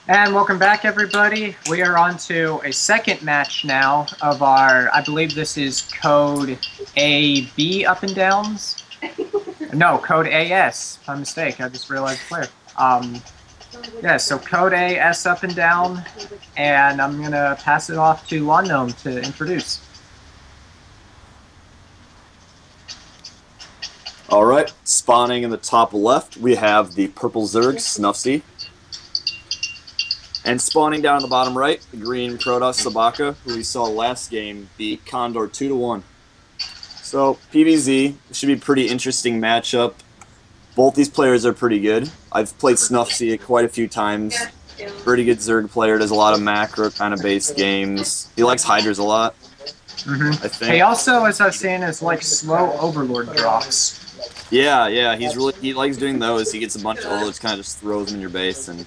And welcome back, everybody. We are on to a second match now of our, I believe this is code AB up and downs. No, code AS. My mistake. I just realized clear. Yeah, so code AS up and down, and I'm going to pass it off to Lawn Gnome to introduce. All right, spawning in the top left, we have the purple Zerg, Snuffsie. And spawning down in the bottom right, the green Protoss, Sabaka, who we saw last game beat Condor 2-1. So, PvZ should be a pretty interesting matchup. Both these players are pretty good. I've played Snuffsie quite a few times. Pretty good Zerg player, does a lot of macro kind of base games. He likes Hydras a lot, I think. He also, as I've seen, is like slow Overlord drops. Yeah, he likes doing those. He gets a bunch of Overlords, kind of just throws them in your base, and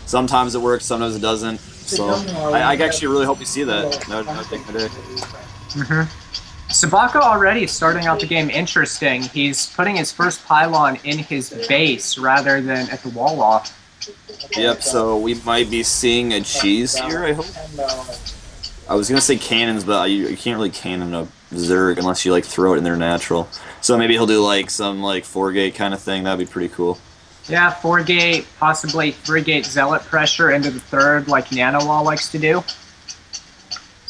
sometimes it works, sometimes it doesn't. So I actually really hope you see that. That would make my day. Sabaka already starting out the game interesting. He's putting his first pylon in his base rather than at the wall off. Yep, so we might be seeing a cheese here, I hope. I was going to say cannons, but you can't really cannon a Zerg unless you like throw it in their natural. So maybe he'll do like some like 4-gate kind of thing. That'd be pretty cool. Yeah, 4-gate, possibly 3-gate zealot pressure into the third like Nanowall likes to do.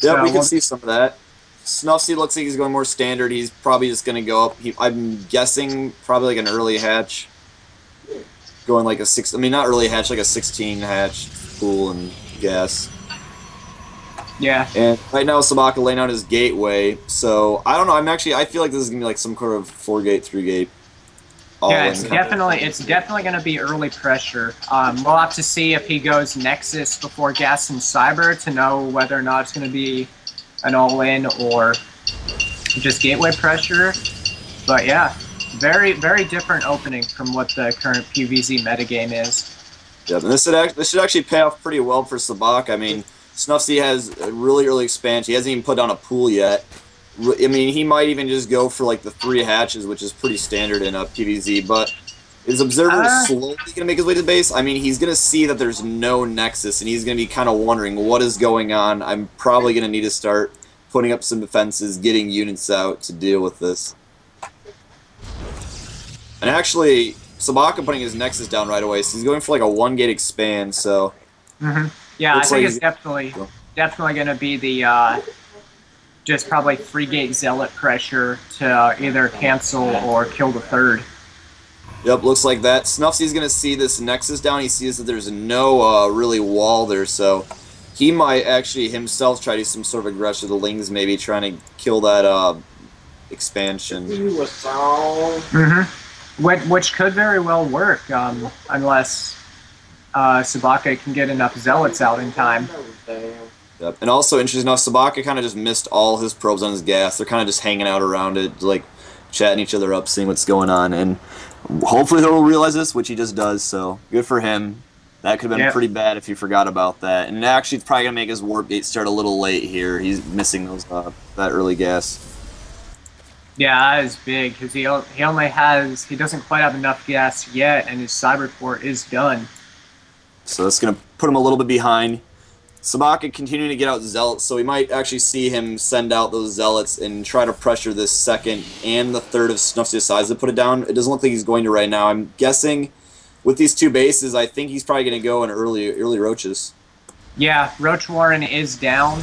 Yeah, so we can see some of that. Snuffsie looks like he's going more standard. He's probably just going to go up. I'm guessing probably like an early hatch. Going like a 6, I mean not early hatch, like a 16 hatch pool and gas. Yeah. And right now Sabaka laying out his gateway. So I don't know. I feel like this is going to be like some kind of 4-gate, 3-gate. Yeah, it's definitely going to be early pressure. We'll have to see if he goes Nexus before Gas and Cyber to know whether or not it's going to be an all-in or just gateway pressure. But yeah, very, very different opening from what the current PvZ metagame is. Yeah, and this should actually pay off pretty well for Sabaka. I mean, Snuffsie has a really early expansion. He hasn't even put down a pool yet. I mean, he might even just go for like the 3 hatches, which is pretty standard in PvZ, but is Observer slowly going to make his way to the base? I mean, he's going to see that there's no Nexus, and he's going to be kind of wondering what is going on. I'm probably going to need to start putting up some defenses, getting units out to deal with this. And actually, Sabaka putting his Nexus down right away, so he's going for like a 1-gate expand, so... Yeah, I think it's definitely going to be the... just probably 3-gate zealot pressure to either cancel or kill the third. Yep, looks like that. Snuffsie's going to see this Nexus down. He sees that there's no really wall there, so he might actually himself try to do some sort of aggression to the Lings, maybe trying to kill that expansion. Which could very well work, unless Sabaka can get enough zealots out in time. Yep. And also, interesting enough, Sabaka kind of just missed all his probes on his gas. They're kind of just hanging out around it, like chatting each other up, seeing what's going on. And hopefully he'll realize this, which he just does, so good for him. That could have been pretty bad if he forgot about that. And actually, it's probably going to make his warp gate start a little late here. He's missing those that early gas. Yeah, that is big, because he doesn't quite have enough gas yet, and his cyberport is done. So that's going to put him a little bit behind. Sabaka continuing to get out Zealots, so we might actually see him send out those Zealots and try to pressure this second and the third of Snuffsie's size to put it down. It doesn't look like he's going to right now. I'm guessing with these 2 bases, I think he's probably going to go in early Roaches. Yeah, Roach Warren is down,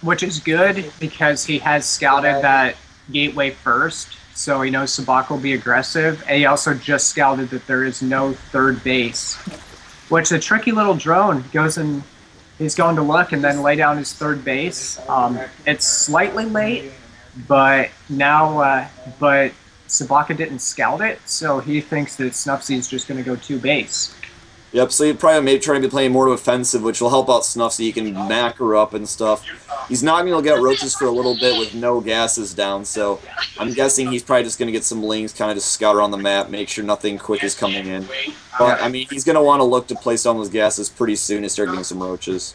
which is good because he has scouted that gateway first, so he knows Sabaka will be aggressive. And he also just scouted that there is no third base. Which the tricky little drone he's going to look and then lay down his third base. It's slightly late, but Sabaka didn't scout it, so he thinks that Snuffsie is just going to go 2 base. Yep, so he'd probably maybe try to be playing more offensive, which will help out Snuffsie. He can macro up and stuff. He's not going to get Roaches for a little bit with no gases down, so I'm guessing he's probably just going to get some Lings, kind of just scout around the map, make sure nothing quick is coming in. But, I mean, he's going to want to look to place down those gases pretty soon and start getting some Roaches.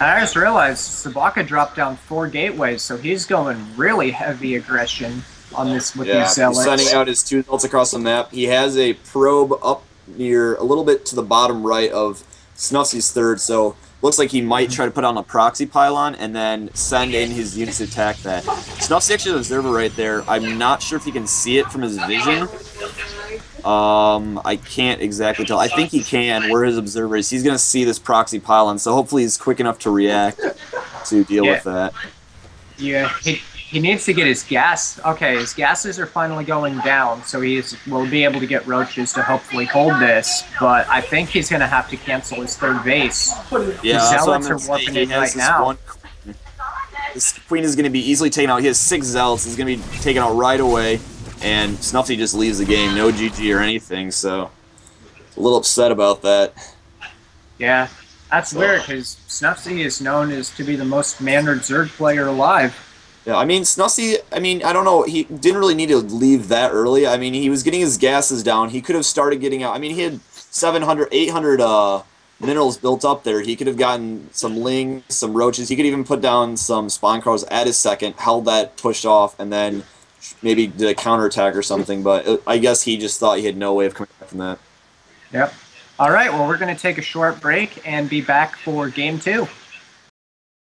I just realized Sabaka dropped down 4 gateways, so he's going really heavy aggression on this with these zealots. He's sending out his 2 zealots across the map. He has a probe up near a little bit to the bottom right of Snuffsie's third, so looks like he might try to put on a proxy pylon and then send in his units to attack that. Snuffsie actually an observer right there. I'm not sure if he can see it from his vision. I can't exactly tell. I think he can, where his observer is. He's going to see this proxy pylon, so hopefully he's quick enough to react to deal with that. Yeah, he needs to get his gas. Okay, his gases are finally going down, so will be able to get roaches to hopefully hold this. But I think he's going to have to cancel his third base. Yeah, the Zealots are warping in right now. This queen is going to be easily taken out. He has 6 Zealots. He's going to be taken out right away. And Snuffsie just leaves the game. No GG or anything, so a little upset about that. Yeah, that's weird, because Snuffsie is known as to be the most mannered Zerg player alive. Yeah, I mean, Snuffsie, I mean, I don't know, he didn't really need to leave that early. I mean, he was getting his gases down. He could have started getting out. I mean, he had 700, 800 minerals built up there. He could have gotten some Ling, some Roaches. He could even put down some Spawn Crawlers at his second, held that push off, and then maybe did a counterattack or something. But I guess he just thought he had no way of coming back from that. Yep. All right, well, we're going to take a short break and be back for Game 2.